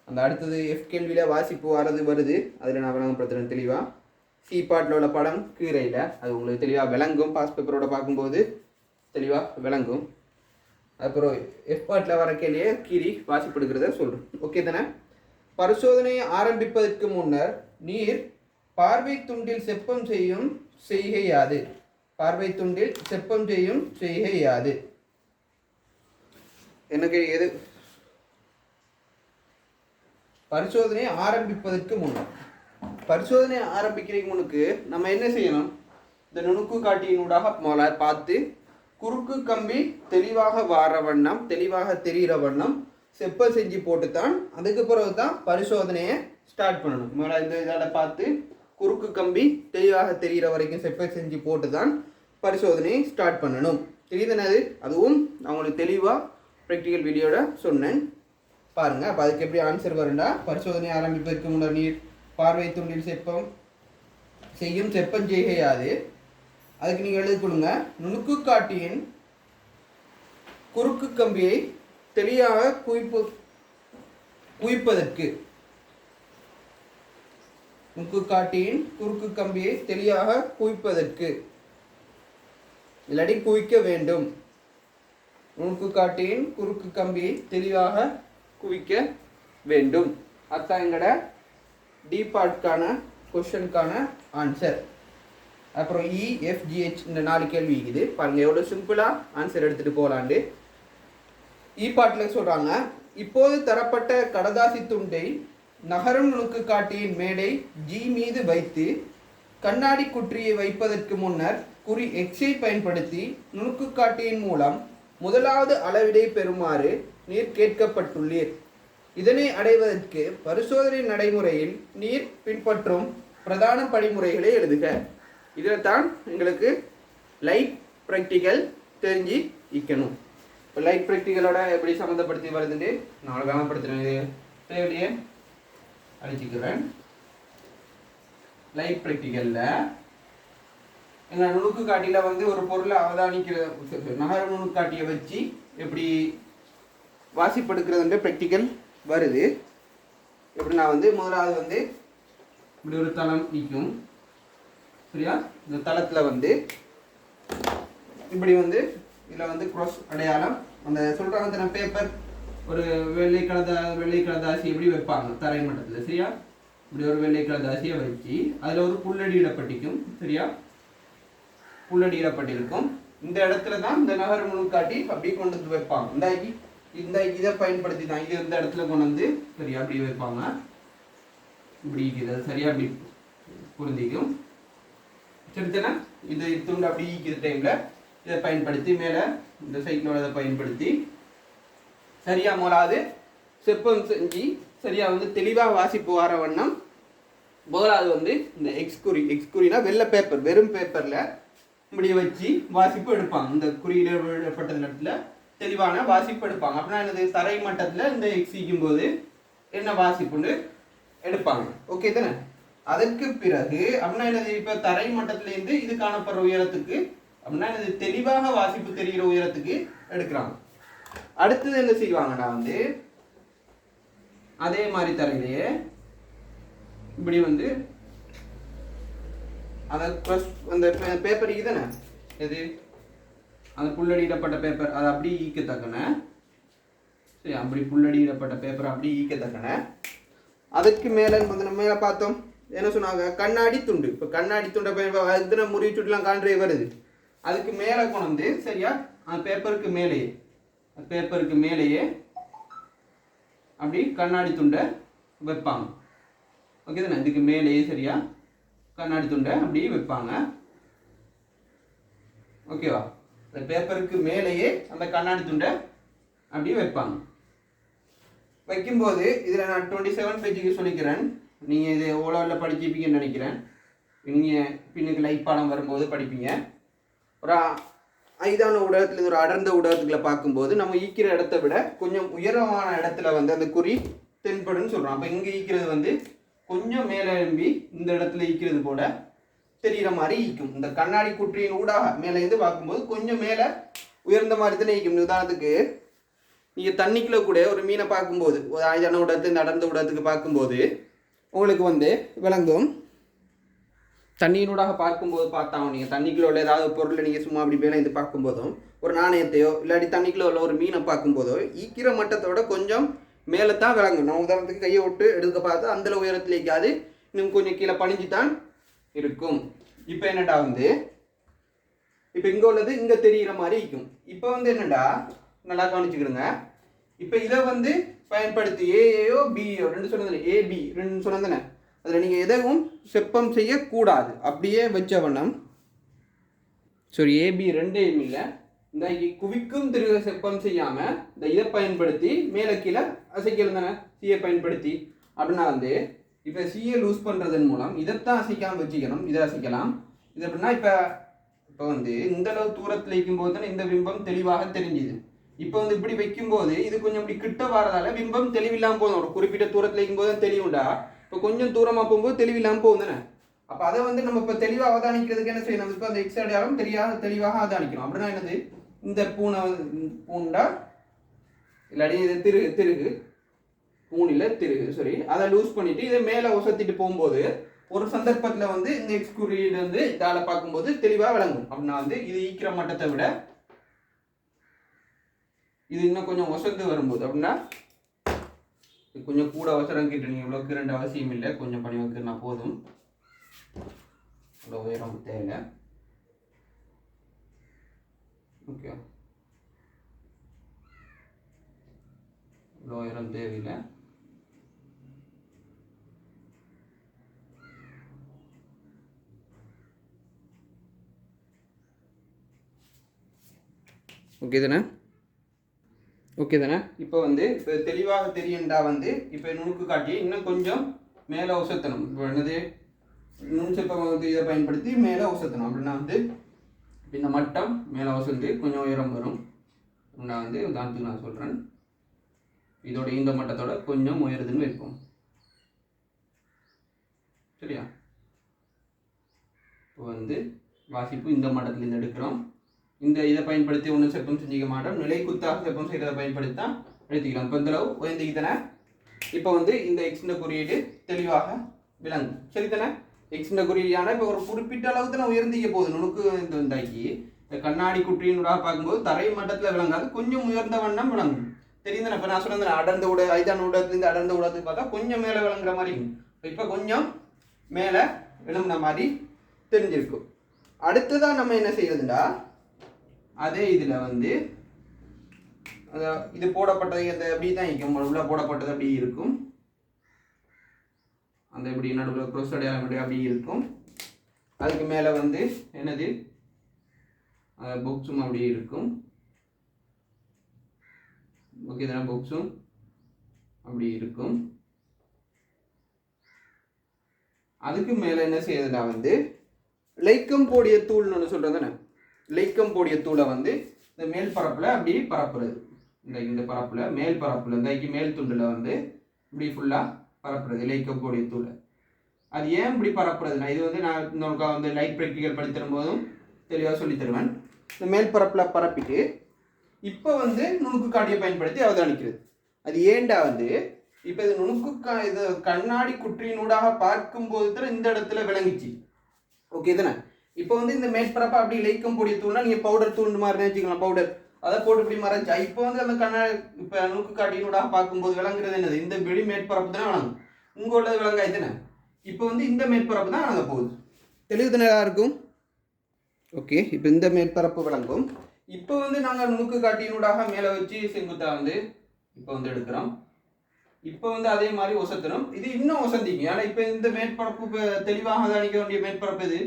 அந்த அடுத்தது எஃப் கேள்வியில் வாசிப்பு வருது அதில் நான் விளங்கப்படுத்துகிறேன் தெளிவாக. சி பார்ட்டில் உள்ள படம் கீரையில் அது உங்களுக்கு தெளிவாக விளங்கும். பாஸ் பேப்பரோட பார்க்கும்போது தெளிவாக விளங்கும். அப்புறம் எஃப் பார்ட்டில் வர கேள்வியை கீறி வாசிப்படுகிறத சொல்கிறேன். ஓகே தானே? பரிசோதனையை ஆரம்பிப்பதற்கு முன்னர் நீர் பார்வை துண்டில் செப்பம் செய்யும் செய்கை யாது? பார்வை துண்டில் செப்பம் செய்யும் செய்கை யாது? எனக்கு எது பரிசோதனையை ஆரம்பிப்பதற்கு முன்னர் பரிசோதனை ஆரம்பிக்கிறதுக்கு முன்னுக்கு நம்ம என்ன செய்யணும்? இந்த நுணுக்கு காட்டியினூடாக முதல்ல பார்த்து குறுக்கு கம்பி தெளிவாக வார வண்ணம் தெளிவாக தெரிகிற வண்ணம் செப்பல் செஞ்சு போட்டு தான் அதுக்கு பிறகு தான் பரிசோதனையை ஸ்டார்ட் பண்ணணும். முதல்ல இந்த இதால் பார்த்து குறுக்கு கம்பி தெளிவாக தெரிகிற வரைக்கும் செப்பல் செஞ்சு போட்டு தான் பரிசோதனையை ஸ்டார்ட் பண்ணணும். தெரியுதுனது? அதுவும் அவங்களுக்கு தெளிவாக ப்ராக்டிக்கல் வீடியோட சொன்னேன் பாருங்கள். அப்போ அதுக்கு எப்படி ஆன்சர் வருண்டா பரிசோதனை ஆரம்பிப்பதற்கு முன்னர் நீர் பார்வை துண்டில் செப்பம் செய்யும் செப்பம் செய்கையாது. அதுக்கு நீங்கள் எழுதி கொடுங்க நுணுக்கு காட்டியின் குறுக்கு கம்பியை தெளிவாக குவிப்பதற்கு. நுணுக்கு காட்டியின் குறுக்கு கம்பியை தெளிவாக குவிப்பதற்கு இல்லாட்டி குவிக்க வேண்டும். நுணுக்கு காட்டியின் குறுக்கு கம்பியை தெளிவாக குவிக்க வேண்டும். அதுதான் எங்களோட டி பார்ட்கான கொஸ்டினுக்கான ஆன்சர். அப்புறம் EFGH இந்த 4 கேள்வி இருக்குது பாருங்க எவ்வளோ சிம்பிளாக ஆன்சர் எடுத்துகிட்டு போகலாண்டு. பார்ட்டில் சொல்கிறாங்க இப்போது தரப்பட்ட கடதாசி துண்டை நகரும் நுணுக்கு காட்டியின் மேடை G மீது வைத்து கண்ணாடி குற்றியை வைப்பதற்கு முன்னர் குறி Xஐ பயன்படுத்தி நுணுக்கு காட்டியின் மூலம் முதலாவது அளவிடை பெறுமாறு நீர் கேட்கப்பட்டுள்ளீர். இதனை அடைவதற்கு பரிசோதனை நடைமுறையில் நீர் பின்பற்றும் பிரதான படிமுறைகளை எழுதுக. இதில் தான் எங்களுக்கு லைட் ப்ராக்டிக்கல் தெரிஞ்சு இருக்கணும். இப்போ லைட் ப்ராக்டிக்கலோட எப்படி சம்மந்தப்படுத்தி வருதுன்னு நான் கவனப்படுத்துகிறேன். தேவையே அழிச்சிக்கிறேன். லைட் ப்ராக்டிக்கலில் எங்கள் நுணுக்கு காட்டியில் வந்து ஒரு பொருளை அவதானிக்கிற நகர நுணுக்கு காட்டியை வச்சு எப்படி வாசிப்படுக்கிறதுன்ற ப்ராக்டிக்கல் வருது. எப்படி நான் வந்து முதலாவது வந்து இப்படி ஒரு தளம் நிற்கும் சரியா? இந்த தளத்தில் வந்து இப்படி வந்து இதில் வந்து க்ராஸ் அடையாளம் அந்த சொல்கிறாங்க பேப்பர் ஒரு வெள்ளை கலதாசி எப்படி வைப்பாங்க தரை மட்டத்தில், சரியா? இப்படி ஒரு வெள்ளை கலதாசியை வச்சு அதில் ஒரு புல்லடி இடப்பட்டிக்கும், சரியா? புல்லடி இடப்பட்டிருக்கும். இந்த இடத்துல தான் இந்த நகர முழுக்காட்டி அப்படி கொண்டு வந்து வைப்பாங்க. இந்த இதை பயன்படுத்தி தான் இது இந்த இடத்துல கொண்டு வந்து சரியா அப்படி வைப்பாங்க. இப்படி இருக்குது, சரியா? அப்படி புரிஞ்சிக்கும். சரிதானே? இது துண்டு அப்படி ஈக்கிற டைம்ல இதை பயன்படுத்தி மேலே இந்த சைக்கிளோட இதை பயன்படுத்தி சரியா முதலாவது செப்பம் செஞ்சு சரியா வந்து தெளிவாக வாசிப்பு வர வண்ணம் முதலாவது வந்து இந்த எக்ஸ்குறினா வெள்ளை பேப்பர், வெறும் பேப்பரில் இப்படி வச்சு வாசிப்பு எடுப்பாங்க. இந்த குறியிடப்பட்ட இடத்துல தெளிவான வாசிப்பு எடுப்பாங்க. அப்படின்னா என்னது, தரை மட்டத்தில் இந்த எக்ஸிக்கும் போது என்ன வாசிப்புன்னு எடுப்பாங்க. ஓகே தானே? அதற்கு பிறகு அப்படின்னா என்னது, இப்போ தரை மட்டத்திலேருந்து இது காணப்படுற உயரத்துக்கு அப்படின்னா என்னது தெளிவாக வாசிப்பு தெரிகிற உயரத்துக்கு எடுக்கிறாங்க. அடுத்தது என்ன செய்வாங்கன்னா வந்து அதே மாதிரி தரையிலேயே இப்படி வந்து அந்த பேப்பர் இதுதானே எது அந்த புல்லடியிடப்பட்ட பேப்பர் அதை அப்படி ஈக்கத்தக்கன, சரி அப்படி புல்லடியிடப்பட்ட பேப்பர் அப்படி ஈக்கத்தக்கன. அதுக்கு மேலே வந்து நம்ம மேலே பார்த்தோம் என்ன சொன்னாங்க, கண்ணாடி துண்டு. இப்போ கண்ணாடி துண்டை முறிவு சுட்டுலாம் காண்றே வருது. அதுக்கு மேலே கொண்டு வந்து சரியா அந்த பேப்பருக்கு மேலேயே அப்படி கண்ணாடி துண்டை வைப்பாங்க. ஓகே தானே? இதுக்கு மேலேயே சரியா கண்ணாடி துண்டை அப்படி வைப்பாங்க. ஓகேவா? அந்த பேப்பருக்கு மேலேயே அந்த கண்ணாடி துண்டை அப்படி வைப்பாங்க. வைக்கும்போது இதில் நான் 27 பேஜுக்கு சொல்லிக்கிறேன். நீங்கள் இது ஓலோவில் படிச்சிருப்பீங்கன்னு நினைக்கிறேன். நீங்கள் பின்னுக்கு லைட் பாடம் வரும்போது படிப்பீங்க. ஒரு ஐதான ஊடகத்துல ஒரு அடர்ந்த ஊடகத்துக்குள்ள பார்க்கும்போது நம்ம ஈக்கிற இடத்த விட கொஞ்சம் உயரமான இடத்துல வந்து அந்த குறி தென்படுன்னு சொல்கிறோம். அப்போ இங்கே ஈக்கிறது வந்து கொஞ்சம் மேலே எழும்பி இந்த இடத்துல ஈக்கிறது போல தெரிகிற மாதிரி ஈக்கும். இந்த கண்ணாடி குற்றியின் ஊடாக மேலே இருந்து பார்க்கும்போது கொஞ்சம் மேலே உயர்ந்த மாதிரி தானே ஈக்கும். உதாரணத்துக்கு நீங்கள் தண்ணிக்குள்ளே கூட ஒரு மீனை பார்க்கும்போது ஒரு ஐதான ஊடகத்து இந்த அடர்ந்த ஊடகத்துக்கு பார்க்கும்போது உங்களுக்கு வந்து விளங்கும். தண்ணியினூடாக பார்க்கும்போது பார்த்தாங்க நீங்கள் தண்ணிக்குள்ள உள்ள ஏதாவது பொருளை நீங்கள் சும்மா அப்படி மேலே இது பார்க்கும்போதும் ஒரு நாணயத்தையோ இல்லாட்டி தண்ணிக்குள்ள உள்ள ஒரு மீனை பார்க்கும்போதோ ஈக்கிற மட்டத்தோட கொஞ்சம் மேலே தான் விளங்கும். நான் உதாரணத்துக்கு கையை விட்டு எடுக்க பார்த்து அந்த உயரத்துலேக்காது இன்னும் கொஞ்சம் கீழே பணிஞ்சு தான் இருக்கும். இப்போ என்னடா வந்து இப்போ இங்கே உள்ளது இங்கே தெரிகிற மாதிரி இருக்கும். இப்போ வந்து என்னடா நல்லா கவனிச்சுக்கிடுங்க. இப்போ இதை வந்து பயன்படுத்தி ஏஏயோ பிஏயோ ரெண்டு சொன்னது, ஏபி ரெண்டு சொன்னதானே, அதில் நீங்கள் எதுவும் செப்பம் செய்யக்கூடாது. அப்படியே வச்ச வண்ணம் ஏபி ரெண்டையும் இல்லை, இந்த குவிக்கும் திருக செப்பம் செய்யாமல் இந்த இதை பயன்படுத்தி மேலே கீழே அசைக்கிறது தானே சியை பயன்படுத்தி. அப்படின்னா வந்து இப்போ சியை லூஸ் பண்ணுறதன் மூலம் இதைத்தான் அசைக்காமல் வச்சுக்கணும். இதை அசைக்கலாம். இது அப்படின்னா இப்போ வந்து இந்த அளவு தூரத்தில் வைக்கும்போது தானே இந்த பிம்பம் தெளிவாக தெரிஞ்சுது. இப்போ வந்து இப்படி வைக்கும்போது இது கொஞ்சம் இப்படி கிட்ட வரதால பிம்பம் தெளிவில்லாமல் போதும். ஒரு குறிப்பிட்ட தூரத்தில் வைக்கும்போது தான் தெளிவுண்டா, இப்போ கொஞ்சம் தூரமாக போகும்போது தெளிவில்லாமல் போகும் தானே. அப்போ அதை வந்து நம்ம இப்போ தெளிவாக அவதானிக்கிறதுக்கு என்ன செய்யணும், இப்போ அந்த எக்ஸ் அடையாளம் தெளிவாக அவதானிக்கணும். அப்படின்னா என்னது, இந்த பூண்டா இல்லாட்டி இது திருகு பூனில் திருகு அதை லூஸ் பண்ணிட்டு இதை மேலே ஒசத்திட்டு போகும்போது ஒரு சந்தர்ப்பத்தில் வந்து இந்த எக்ஸ் குறியீடு வந்து இதால் பார்க்கும்போது தெளிவாக விளங்கும். அப்படின்னா வந்து இது ஈக்கிற மட்டத்தை விட இது இன்னும் கொஞ்சம் ஒசந்து வரும்போது அப்படின்னா கொஞ்சம் கூட அவசரம் கிட்ட நீங்கள் இவ்வளோக்கு ரெண்டு அவசியம் இல்லை, கொஞ்சம் பணி வைக்கிறனா போதும், அவ்வளோ உயரம் தேவை. ஓகே, இவ்வளோ உயரம் தேவையில்லை. ஓகே தானே? ஓகே தானே? இப்போ வந்து இப்போ தெளிவாக தெரியண்டா வந்து இப்போ நுணுக்கு காட்டி இன்னும் கொஞ்சம் மேலே உசத்தணும். இப்போ என்னது நுண்செப்பம் வந்து இதை பயன்படுத்தி மேலே உசத்தணும். அப்படின்னா வந்து இந்த மட்டம் மேலே உசந்து கொஞ்சம் உயரம் வரும். நான் வந்து உதாரணத்துக்கு நான் சொல்கிறேன், இதோட இந்த மட்டத்தோட கொஞ்சம் உயருதுன்னு வைப்போம். சரியா? இப்போ வந்து வாசிப்பு இந்த மட்டத்துலேருந்து எடுக்கிறோம். இந்த இதை பயன்படுத்தி ஒன்றும் செப்பம் செஞ்சிக்க மாட்டோம். நிலை குத்தாக செப்பம் செய்கிறத பயன்படுத்தி தான் எடுத்துக்கலாம். இப்போ இந்தளவு உயர்ந்துக்கிட்டன. இப்போ வந்து இந்த எக்ஸ்ன்ற குறியீடு தெளிவாக விளங்கும். சரிதானே? எக்ஸ்ன்ற குறியீடான இப்போ ஒரு குறிப்பிட்ட அளவு தானே உயர்ந்திக்க போகுது. நுணுக்கு இந்த இந்தாக்கி இந்த கண்ணாடி குற்றியினூடாக பார்க்கும்போது தரை மட்டத்தில் விளங்காது, கொஞ்சம் உயர்ந்த வண்ணம் விளங்கும். தெரியுது. இப்போ நான் சொன்னது அடர்ந்த ஊட ஐதான ஊடகத்துலேருந்து அடர்ந்த ஊடகத்துக்கு பார்த்தா கொஞ்சம் மேலே விளங்குற மாதிரி, இப்போ கொஞ்சம் மேலே விளங்குன மாதிரி தெரிஞ்சிருக்கும். அடுத்ததான் நம்ம என்ன செய்யறதுண்டா, அதே இதில் வந்து இது போடப்பட்டது அந்த அப்படி தான் இருக்கும், உள்ள போடப்பட்டது அப்படி இருக்கும், அந்த இப்படி நடுவில் க்ரோஸ் அடையாளம் அப்படி இருக்கும். அதுக்கு மேலே வந்து என்னது புக்ஸும் அப்படி இருக்கும். ஓகே தானே, புக்ஸும் அப்படி இருக்கும். அதுக்கு மேலே என்ன செய்யறதுனா வந்து லைக்கம் போடிய தூள்னு ஒன்று சொல்கிறது தானே. லைக்கம் போடிய தூளை வந்து இந்த மேல் பரப்பில் அப்படி பரப்புறது, இந்த பரப்பில் மேல் பரப்பில் இந்த மேல் துண்டில் வந்து இப்படி ஃபுல்லாக பரப்புறது லைக்கம் போடிய தூளை. அது ஏன் இப்படி பரப்புறதுனா, இது வந்து நான் இன்னொருக்கா வந்து லைட் ப்ராக்டிக்கல் பண்ணி தரும்போதும் தெளிவாக சொல்லி தருவேன். இந்த மேல் பரப்பில் பரப்பிட்டு இப்போ வந்து நுணுக்கு காட்டியை பயன்படுத்தி அவதானிக்கிறது. அது ஏண்டா வந்து இப்போ இது நுணுக்கு இது கண்ணாடி குற்றியினூடாக பார்க்கும்போது தான் இந்த இடத்துல விளங்கிச்சு. ஓகே தானே. இப்போ வந்து இந்த மேற்பரப்பை அப்படி லைக்கம் போடிய தூள்னா நீங்கள் பவுடர் தூள் மாதிரி நினச்சிக்கலாம், பவுடர் அதை போட்டு இப்படி மறைச்சா இப்போ வந்து அந்த கண்ணாடி இப்போ நுணுக்கு காட்டியினூடாக பார்க்கும்போது விளங்குறது என்னது, இந்த வெளி மேற்பரப்பு தானே விளங்கும். இங்கே உள்ளது விளங்காய் தானே. இப்போ வந்து இந்த மேற்பரப்பு தான் விளங்க போகுது. தெளிவு தானே இருக்கும். ஓகே, இப்போ இந்த மேற்பரப்பு விளங்கும். இப்போ வந்து நாங்கள் நுணுக்கு காட்டியினூடாக மேலே வச்சு செங்குத்தா வந்து இப்போ வந்து எடுக்கிறோம். இப்போ வந்து அதே மாதிரி ஒசத்தணும். இது இன்னும் ஒசந்திங்க. ஏன்னா இப்போ இந்த மேற்பரப்பு இப்போ தெளிவாக அவதானிக்க வேண்டிய மேற்பரப்பு இது,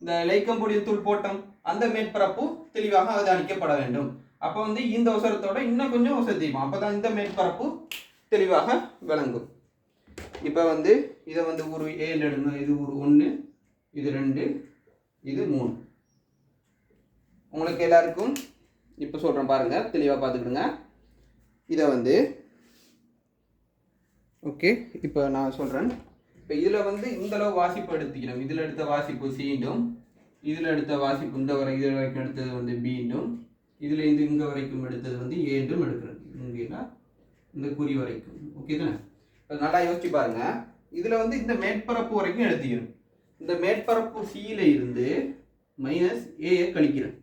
இந்த லைக்கம் பொடிய தூள் போட்டோம் அந்த மேற்பரப்பு தெளிவாக அவதானிக்கப்பட வேண்டும். அப்போ வந்து இந்த ஒசரத்தோட இன்னும் கொஞ்சம் ஒசத்திக்கும். அப்போ தான் இந்த மேற்பரப்பு தெளிவாக விளங்கும். இப்போ வந்து இதை வந்து ஒரு 7 எடுக்கணும். இது ஒரு 1, இது 2, இது 3. உங்களுக்கு எல்லாருக்கும் இப்போ சொல்கிறேன் பாருங்கள், தெளிவாக பார்த்துக்கிடுங்க. இதை வந்து ஓகே, இப்போ நான் சொல்கிறேன். இப்போ இதில் வந்து இந்தளவு வாசிப்பு எடுத்துக்கணும். இதில் எடுத்த வாசிப்பு சீண்டும், இதில் எடுத்த வாசிப்பு இந்த இதில் வரைக்கும் எடுத்தது வந்து பீண்டும், இதில் இருந்து இங்கே வரைக்கும் எடுத்தது வந்து ஏண்டும் எடுக்கிறது. இங்கேனா இந்த குறி வரைக்கும். ஓகே தானே. இப்போ நல்லா யோசிச்சு பாருங்கள். இதில் வந்து இந்த மேற்பரப்பு வரைக்கும் எடுத்துக்கணும். இந்த மேற்பரப்பு சியில் இருந்து -a கழிக்கிறேன்.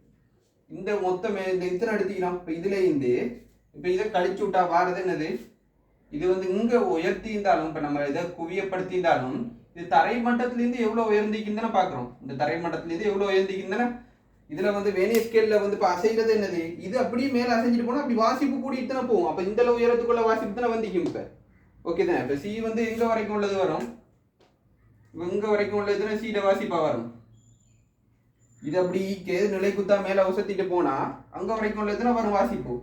இந்த மொத்தம் இந்த இத்தனை எடுத்துக்கலாம். இப்போ இதில் இருந்து இப்போ இதை கழிச்சு விட்டா வாரது என்னது, இது வந்து இங்கே உயர்த்தியிருந்தாலும் இப்போ நம்ம இதை குவியப்படுத்தியிருந்தாலும் இது தரை மட்டத்திலேருந்து எவ்வளோ உயர்ந்திக்குன்னு பார்க்குறோம். இந்த தரை மட்டத்திலேருந்து எவ்வளோ உயர்ந்திக்குன்னு இதில் வந்து வேனியர் ஸ்கேலில் வந்து இப்போ அசைகிறது என்னது, இது அப்படியே மேலே அசைஞ்சிட்டு போனால் அப்படி வாசிப்பு கூடிட்டு தானே போகும். அப்போ இந்த உயரத்துக்குள்ள வாசிப்பு தானே வந்திக்கும். இப்போ ஓகே தானே. இப்போ சி வந்து எங்கே வரைக்கும் உள்ளது வரும், இங்கே வரைக்கும் உள்ளதுன்னா சீட வாசிப்பாக வரும். இது அப்படி நிலை குத்தா மேலே உசத்திட்டு போனால் அங்கே வரைக்கும் உள்ளதுன்னா வரும் வாசிப்பு.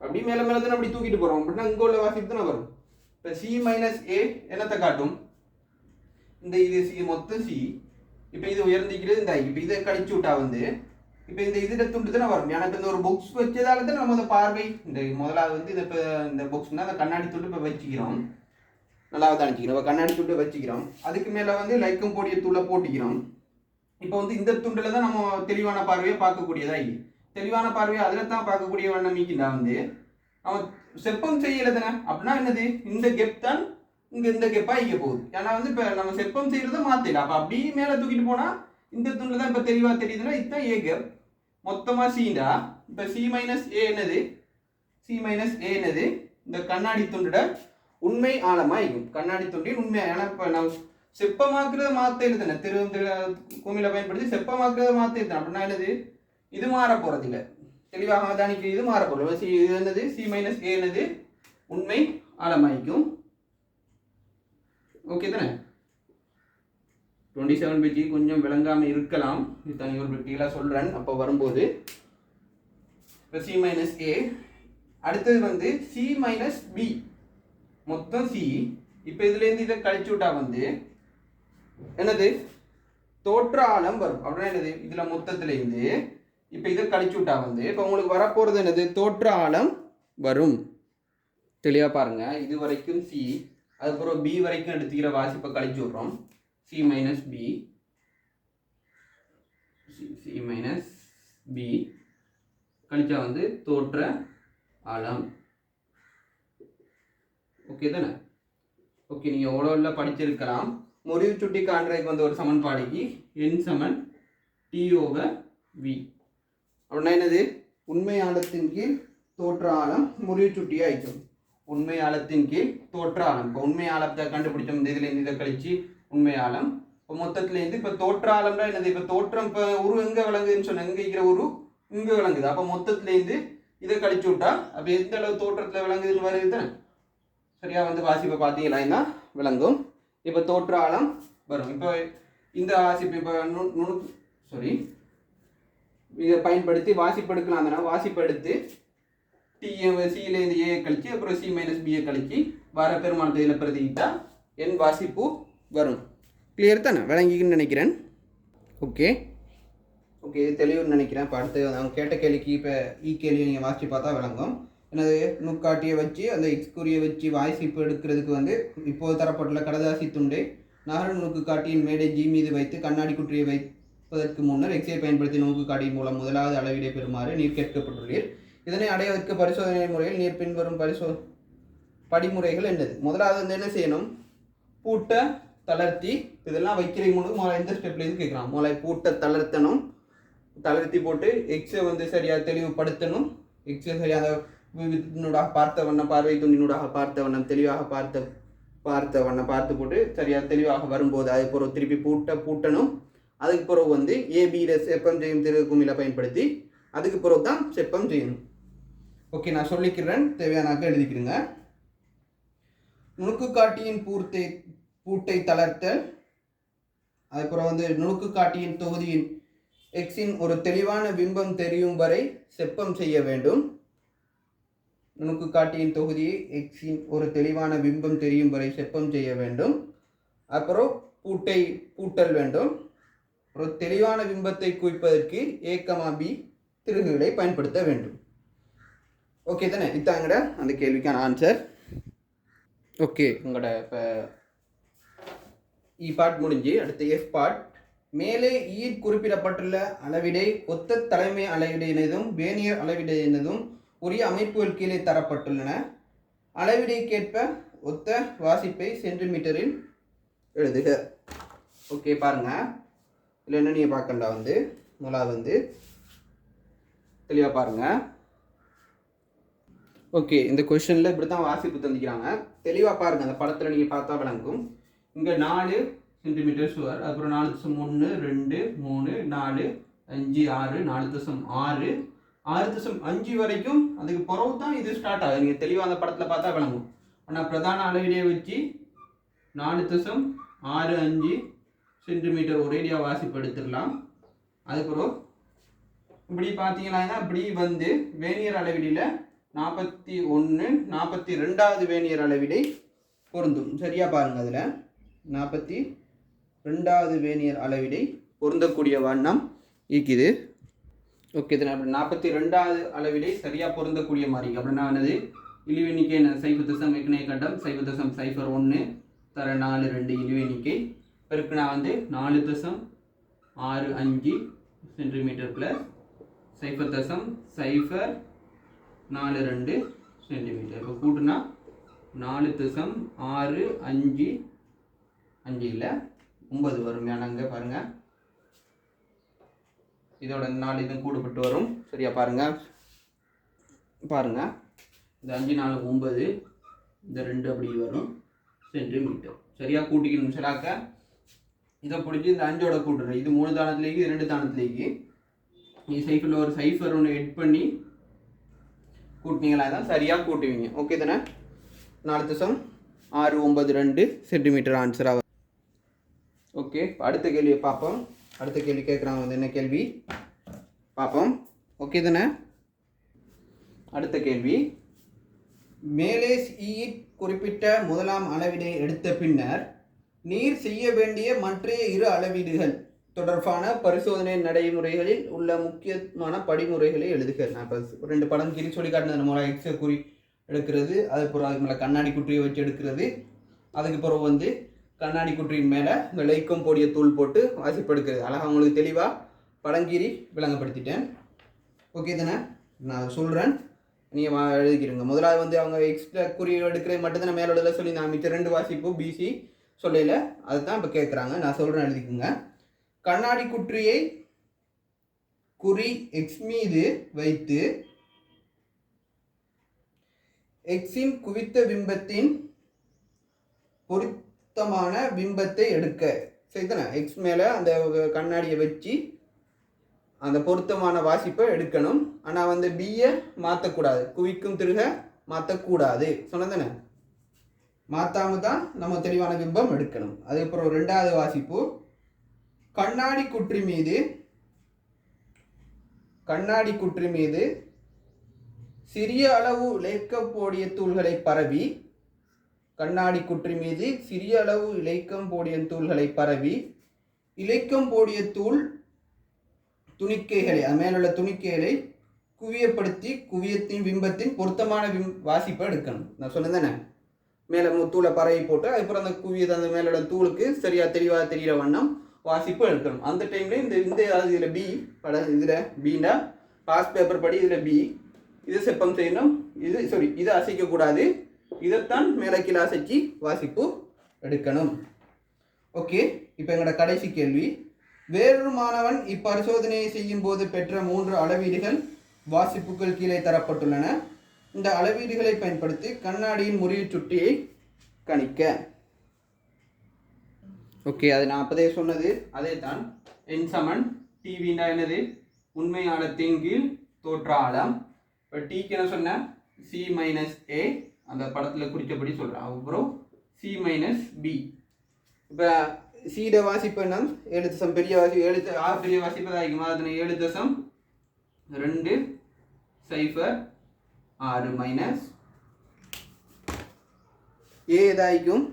அப்படி மேலே மேலே தானே அப்படி தூக்கிட்டு போகிறோம் அப்படின்னா இங்கே உள்ள வாசிப்பு தானே வரும். இப்போ சி -a என்னத்தை காட்டும், இந்த இது சி மொத்தம் சி. இப்போ இது உயர்ந்திக்கிறது இந்த இப்போ இதை கழிச்சு விட்டா வந்து இப்போ இந்த இதில் துண்டு தானே வரும். எனக்கு இந்த ஒரு புக்ஸ் வச்சதால தான் நம்ம அந்த பார்வை இந்த முதலாவது வந்து இதை இப்போ இந்த புக்ஸ்னா அந்த கண்ணாடி துண்டு இப்போ வச்சுக்கிறோம். நல்லா தானிச்சிக்கிறோம். இப்போ கண்ணாடி துண்டு வச்சுக்கிறோம். அதுக்கு மேலே வந்து லைக்கம் போடிய தூளை போட்டிக்கிறோம். இப்போ வந்து இந்த துண்டில் தான் நம்ம தெளிவான பார்வையை பார்க்கக்கூடியதா. தெளிவான பார்வையை அதில் தான் பார்க்கக்கூடிய வண்ணம் மீக்கிண்டா வந்து நம்ம செப்பம் செய்யலை தானே. அப்படின்னா என்னது, இந்த கெப் தான் இங்கே இந்த கெப்பாக இங்கே போகுது. ஏன்னா வந்து இப்போ நம்ம செப்பம் செய்கிறத மாற்றிடலாம். அப்போ அப்படியே மேலே தூக்கிட்டு போனால் இந்த துண்டில் தான் இப்போ தெளிவாக தெரியுதுன்னா இதுதான் ஏ கெப். மொத்தமாக சீண்டா இப்போ C - a என்னது, C - a என்னது இந்த கண்ணாடி துண்டோட உண்மை ஆழமாக இருக்கும். கண்ணாடி துண்டின் உண்மை. ஏன்னா இப்போ நம்ம செப்பமாக்குறத மாற்ற எழுதுன குமிழை பயன்படுத்தி செப்பமாக்குறத மாற்ற எழுதுன அப்படின்னா என்னது, இது மாற போகிறது இல்லை. தெளிவாக அவதானிக்க இது மாற போகிறது. இது என்னது C - a என்னது உண்மை ஆழமாய்க்கும். ஓகே தானே. 27 பேஜி கொஞ்சம் விளங்காமல் இருக்கலாம், இது தனி ஒரு ப்ராக்டிக்கலாக சொல்கிறேன் அப்போ வரும்போது. இப்போ C - a அடுத்தது வந்து C - b மொத்தம் C. இப்போ இதுலேருந்து இதை கழிச்சு விட்டா வந்து என்னது தோற்ற ஆழம் வரும். அப்படின்னா என்னது, இதில் மொத்தத்துலேருந்து இப்போ இதை கழிச்சு விட்டா வந்து இப்போ உங்களுக்கு வரப்போகிறது என்னது, தோற்ற ஆழம் வரும். தெளிவாக பாருங்கள். இது வரைக்கும் C, அதுக்கப்புறம் B வரைக்கும் எடுத்துக்கிற வாசிப்பை கழிச்சு விட்றோம். C - b C - b கழிச்சா வந்து தோற்ற ஆழம். ஓகே தானே. ஓகே, நீங்கள் எவ்வளோ படிச்சிருக்கலாம். முறிவு சுட்டி காண்றதுக்கு வந்து ஒரு சமன்பாடுக்கு n = T/v. அப்படின்னா என்னது, உண்மை ஆழத்தின் கீழ் தோற்ற ஆழம் முறிவு சுட்டியாக ஆயிடும். உண்மை ஆழத்தின் கீழ் தோற்ற ஆழம். இப்போ உண்மை ஆழத்தை கண்டுபிடிச்சோம், இந்த இதுலேருந்து இதை கழிச்சு உண்மை ஆழம். இப்போ மொத்தத்துலேருந்து இப்போ தோற்ற ஆழம்னா என்னது, இப்போ தோற்றம் இப்போ உரு எங்கே விளங்குதுன்னு சொன்ன, எங்கே இருக்கிற உரு இங்கே விளங்குது. அப்போ மொத்தத்துலேருந்து இதை கழிச்சு விட்டா அப்போ எந்த அளவு தோற்றத்தில் விளங்குதுன்னு வருது தானே. சரியா வந்து வாசிப்பை பார்த்தீங்கன்னா விளங்கும். இப்போ தோற்ற ஆழம் வரும். இப்போ இந்த வாசிப்பு இப்போ இதை பயன்படுத்தி வாசிப்பு எடுக்கலாம் தானே. வாசிப்பு எடுத்து சியிலேருந்து ஏ கழிச்சு அப்புறம் சி மைனஸ் பியை கழிச்சு வர பெருமானத்தை இதில் பிரதிக்கிட்டா என் வாசிப்பு வரும். கிளியர் தானே, விளங்கிக்குன்னு நினைக்கிறேன். ஓகே ஓகே தெளிவுன்னு நினைக்கிறேன். இப்போ அடுத்து அவங்க கேட்ட கேள்விக்கு இப்போ கேள்வியை நீங்கள் வாசித்து பார்த்தா விளங்கும். எனது நுக்காட்டியை வச்சு அந்த எக்ஸ்குரியை வச்சு வாசிப்பு எடுக்கிறதுக்கு வந்து இப்போது தரப்பட்டுள்ள கடதாசி துண்டை நகர நுணுக்கு காட்டியின் மேடை ஜி மீது வைத்து கண்ணாடி குற்றியை வைப்பதற்கு முன்னர் எக்ஸை பயன்படுத்தி நுணுக்கு காட்டியின் மூலம் முதலாவது அளவீடை பெறுமாறு நீர் கேட்கப்பட்டுள்ளீர். இதனை அடைவதற்கு பரிசோதனை முறையில் நீர் பின்வரும் படிமுறைகள் என்னது? முதலாவது வந்து என்ன செய்யணும், பூட்ட தளர்த்தி இதெல்லாம் வைக்கிறீங்க முன்னாடி எந்த ஸ்டெப்லேருந்து கேட்கலாம். முதல்ல பூட்ட தளர்த்தணும், தளர்த்தி போட்டு எக்ஸை வந்து சரியாக தெளிவுபடுத்தணும். எக்ஸை சரியாக வித்தினூடாக பார்த்த வண்ணம், பார்வை துண்டினூடாக பார்த்த வண்ணம், தெளிவாக பார்த்த வண்ணம் பார்த்து போட்டு சரியாக தெளிவாக வரும்போது அது பிறகு திருப்பி பூட்டணும். அதுக்கு பிறகு வந்து ஏபியில் செப்பம் செய்யும் திருகுமில பயன்படுத்தி அதுக்கு பிறகு தான் செப்பம் செய்யணும். ஓகே, நான் சொல்லிக்கிறேன், தேவையானாக்க எழுதிக்கிறேங்க. நுணுக்கு காட்டியின் பூட்டை தளர்த்தல், அதுக்கப்புறம் வந்து நுணுக்கு காட்டியின் தொகுதியின் எக்ஸின் ஒரு தெளிவான பிம்பம் தெரியும் வரை செப்பம் செய்ய வேண்டும். நுணுக்கு காட்டியின் தொகுதியை எக்ஸின் ஒரு தெளிவான பிம்பம் தெரியும் வரை செப்பம் செய்ய வேண்டும். அப்புறம் பூட்டல் வேண்டும். ஒரு தெளிவான பிம்பத்தை குவிப்பதற்கு A, B திருகுகளை பயன்படுத்த வேண்டும். ஓகே தானே, இதாங்கட அந்த கேள்விக்கான ஆன்சர். ஓகே, உங்களோட இப்போ பார்ட் முடிஞ்சு அடுத்த எஃப் பார்ட். மேலே குறிப்பிடப்பட்டுள்ள அளவிடை ஒத்த தலைமை அளவிடையினதும் வேனியர் அளவிடையினதும் உரிய அமைப்புகள் கீழே தரப்பட்டுள்ளன. அளவிடைக்கேற்ப ஒத்த வாசிப்பை சென்டிமீட்டரில் எழுதுக. ஓகே பாருங்க, இதில் என்ன நீங்கள் பார்க்கண்டா வந்து முதலாவது வந்து தெளிவாக பாருங்கள். ஓகே, இந்த கொஷனில் இப்படி தான் வாசிப்பு தந்திக்கிறாங்க. தெளிவாக பாருங்கள், அந்த படத்தில் நீங்கள் பார்த்தா விளங்கும். இங்கே 4 சென்டிமீட்டர் சுவர், அப்புறம் 4.1 2 3 4 5 6 4.6 6.5 வரைக்கும் அதுக்கு பிறகு தான் இது ஸ்டார்ட் ஆகுது. நீங்கள் தெளிவாக அந்த படத்தில் பார்த்தா விளங்கும். ஆனால் பிரதான அளவிடையை வச்சு 4.65 சென்டிமீட்டர் ஒரேடியாக வாசிப்பு எடுத்துடலாம். அதுக்கப்புறம் இப்படி பார்த்தீங்கன்னா இப்படி வந்து வேனியர் அளவிடையில் 41 42வது வேனியர் அளவிடை பொருந்தும். சரியாக பாருங்கள், அதில் 42வது வேனியர் அளவிடை பொருந்தக்கூடிய வண்ணம் இருக்குது. ஓகே, இதில் அப்படி 42வது அளவிடை சரியாக பொருந்தக்கூடிய மாதிரி அப்படின்னா என்னது, இழிவெண்ணிக்கை என்ன 0 எக்கனை கட்டம் 0.01 தர 4 2 இழிவெண்ணிக்கை பெருக்குனா வந்து 4.65 சென்டிமீட்டர் ப்ளஸ் 0.042 சென்டிமீட்டர். இப்போ கூட்டுனா 4.65 இல்லை 9 வரும். அங்கே பாருங்கள், இதோட 4 இதுவும் கூடுபட்டு வரும். சரியா பாருங்கள் இந்த 5 4 9, இந்த 2 அப்படி வரும் சென்டிமீட்டர். சரியாக கூட்டிக்கணும். சரியாக்க இதை பிடிச்சி இந்த 5ஓட கூட்டுறேன். இது 3 தானத்துலேக்கு 2 தானத்துலேக்கு நீ சைஃபில் ஒரு சைஃபர் ஒன்று எட் பண்ணி கூட்டினீங்களா தான் சரியாக கூட்டுவீங்க. ஓகே தானே, 4.692 சென்டிமீட்டர் ஆன்சர் ஆகும். ஓகே, அடுத்த கேள்வியை பார்ப்போம். அடுத்த கேள்வி கேட்குறாங்க வந்து என்ன கேள்வி பார்ப்போம். ஓகே தானே, அடுத்த கேள்வி. மேலே குறிப்பிட்ட முதலாம் அளவிடை எடுத்த பின்னர் நீர் செய்ய வேண்டிய மற்றைய 2 அளவீடுகள் தொடர்பான பரிசோதனை நடைமுறைகளில் உள்ள முக்கியமான படிமுறைகளை எழுதுக. நான் இப்போ 2 படம் கீழே சொல்லி காட்டினது. நம்ம எக்ஸை குறி எடுக்கிறது, அதுக்கப்புறம் அதுக்கு மேலே கண்ணாடி குற்றியை வச்சு எடுக்கிறது, அதுக்கு பிறகு வந்து கண்ணாடி குற்றியின் மேலே இந்த லைக்கம் பொடிய தூள் போட்டு வாசிப்பு எடுக்கிறது. அழகாக உங்களுக்கு தெளிவாக படங்கீறி விளங்கப்படுத்திட்டேன். ஓகே தானே, நான் சொல்கிறேன், நீங்கள் எழுதிக்கிறீங்க. முதலாவது வந்து அவங்க எக்ஸ்ட்ரா குறி எடுக்கிறது மட்டும்தான் மேலே எழுத சொல்லி நான் மிச்ச 2 வாசிப்பு பிசி சொல்லல, அதுதான் இப்போ கேட்குறாங்க. நான் சொல்கிறேன், எழுதிக்குங்க. கண்ணாடி குற்றியை குறி எக்ஸ் மீது வைத்து எக்ஸின் குவித்த பிம்பத்தின் பொருத்தமான பிம்பத்தை எடுக்க. சரிதானே? எக்ஸ் மேலே அந்த கண்ணாடியை வச்சு அந்த பொருத்தமான வாசிப்பை எடுக்கணும். ஆனால் வந்து பியை மாற்றக்கூடாது, குவிக்கும் திருக மாற்றக்கூடாது சொன்னதானே? மாற்றாம தான் நம்ம தெளிவான பிம்பம் எடுக்கணும். அதுக்கப்புறம் ரெண்டாவது வாசிப்பு, கண்ணாடி குற்றி மீது சிறிய அளவு இழைக்கப்போடிய தூள்களை பரவி, கண்ணாடி குற்றி மீது சிறிய அளவு இழைக்கப்போடிய தூள்களை பரவி, இழைக்கப்போடிய தூள் துணிக்கைகளை, அது மேலுள்ள துணிக்கைகளை குவியப்படுத்தி குவியத்தின் பிம்பத்தின் பொருத்தமான வாசிப்பை எடுக்கணும். நான் சொன்னதானே? மேலே தூளை பரவி போட்டு அதுக்கப்புறம் அந்த குவியது அந்த மேலோட தூளுக்கு சரியா தெளிவாக தெரிகிற வண்ணம் வாசிப்பு எடுக்கணும். அந்த டைம்ல இந்த இதில் பி இதில் பீண்டா பாஸ் பேப்பர் படி இதில் பி, இது செப்பம் செய்யணும், இதை அசைக்கக்கூடாது, இதைத்தான் மேலே கீழே அசைச்சு வாசிப்பு எடுக்கணும். ஓகே, இப்போ எங்களோட கடைசி கேள்வி, வேறொரு மாணவன் இப்பரிசோதனையை செய்யும் போது பெற்ற 3 அளவீடுகள் வாசிப்புகள் கீழே தரப்பட்டுள்ளன. இந்த அளவீடுகளை பயன்படுத்தி கண்ணாடியின் முறிவு சுட்டியை கணிக்க. ஓகே, அது நான் அப்போதே சொன்னது அதே தான். என் சமன் டிவின்னா என்னது? உண்மை ஆழத்தின் கீழ் தோற்ற ஆழம். இப்போ டிக்கு என்ன சொன்னேன்? சி மைனஸ் ஏ, அந்த படத்தில் குறித்தபடி சொல்கிறேன். அப்புறம் சி மைனஸ் பி. இப்போ சீட வாசிப்பு என்ன? 7 தசம் பெரிய வாசிப்பு, 7 பெரிய வாசிப்பு தான் ஆகிக்குமா? அதனை 7.206 மைனஸ் ஏ இதாகிக்கும்.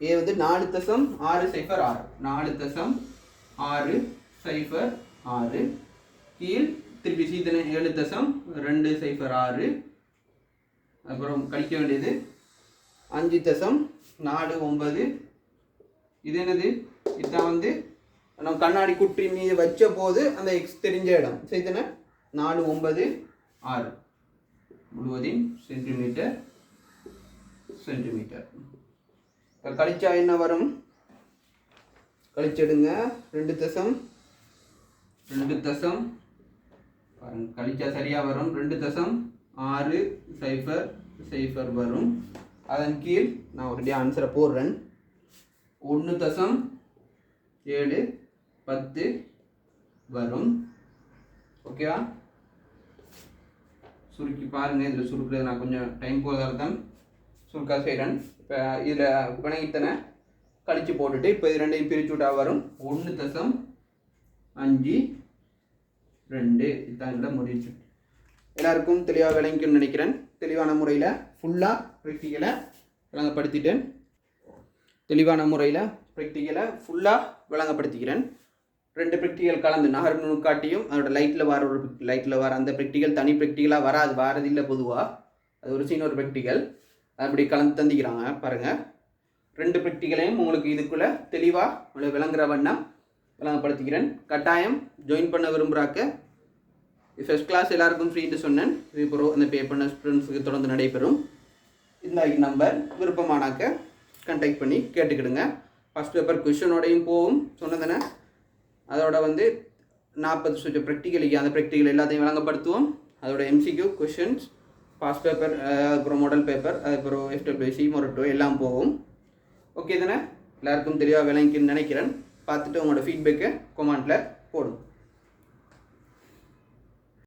ஏ வந்து 4.606, 4.606 கீழ் திருப்பி சீதனை 7.206. அப்புறம் கழிக்க வேண்டியது 5.49. இது என்னது? இதுதான் வந்து நம்ம கண்ணாடி குற்றி மீது வச்ச போது அந்த எக்ஸ் தெரிஞ்ச இடம். சரிதானே? 496 முழுவதின் சென்டிமீட்டர். இப்போ கழிச்சா என்ன வரும்? கழிச்செடுங்க. 2 தசம் கழிச்சா சரியா வரும். 2.600 வரும். அதன் கீழ் நான் ஒரு ஆன்சரை போடுறேன். 1.710 வரும். ஓகேவா? சுருக்கி பாருங்கள். இதில் சுருக்கிறது நான் கொஞ்சம் டைம் போகிறதால தான் சுருக்கா செய்கிறேன். இப்போ இதில் பிணைத்தனை கழித்து போட்டுட்டு இப்போ இது ரெண்டையும் பிரித்து விட்டா வரும் 1.52. இதுதான் முடிச்சு. எல்லாருக்கும் தெளிவாக விளங்கிக்கும்னு நினைக்கிறேன். தெளிவான முறையில் ஃபுல்லாக ப்ராக்டிக்கலை விளங்கப்படுத்திட்டேன். விளங்கப்படுத்திக்கிறேன். 2 ப்ராக்டிக்கல் கலந்து நகர் நுணுக்காட்டியும் அதோட லைட்டில் வர அந்த ப்ராக்டிக்கல் தனி ப்ராக்டிக்கலாக வாரதில்லை பொதுவாக. அது ஒரு சின்ன ஒரு ப்ராக்டிக்கல் அப்படி கலந்து தந்திக்கிறாங்க பாருங்கள். 2 ப்ராக்டிக்கலையும் உங்களுக்கு இதுக்குள்ளே தெளிவாக விளங்குற வண்ணம் விளங்கப்படுத்திக்கிறேன். கட்டாயம் ஜாயின் பண்ண விரும்புகிறாக்க ஃபர்ஸ்ட் கிளாஸ் எல்லாருக்கும் ஃப்ரீன்னு சொன்னேன். இதுக்கப்புறம் அந்த பே பண்ண ஸ்டூடெண்ட்ஸுக்கு தொடர்ந்து நடைபெறும். இந்த நம்பர் விருப்பமானாக்க கான்டாக்ட் பண்ணி கேட்டுக்கிடுங்க. ஃபஸ்ட் பேப்பர் கொஷனோடையும் போகும் சொன்னதானே. அதோட வந்து 40 ப்ராக்டிக்கலுக்கு அந்த ப்ராக்டிக்கல் எல்லாத்தையும் விளங்கப்படுத்துவோம். அதோட MCQ கொஷின்ஸ், பாஸ்ட் பேப்பர், அப்புறம் மாடல் பேப்பர், அதுக்கப்புறம் FWC மொரட்டோ எல்லாம் போகும். ஓகே தானே? எல்லாருக்கும் தெளிவாக விளங்கின்னு நினைக்கிறேன். பார்த்துட்டு உங்களோட ஃபீட்பேக்கை கமெண்ட்டில் போடும்.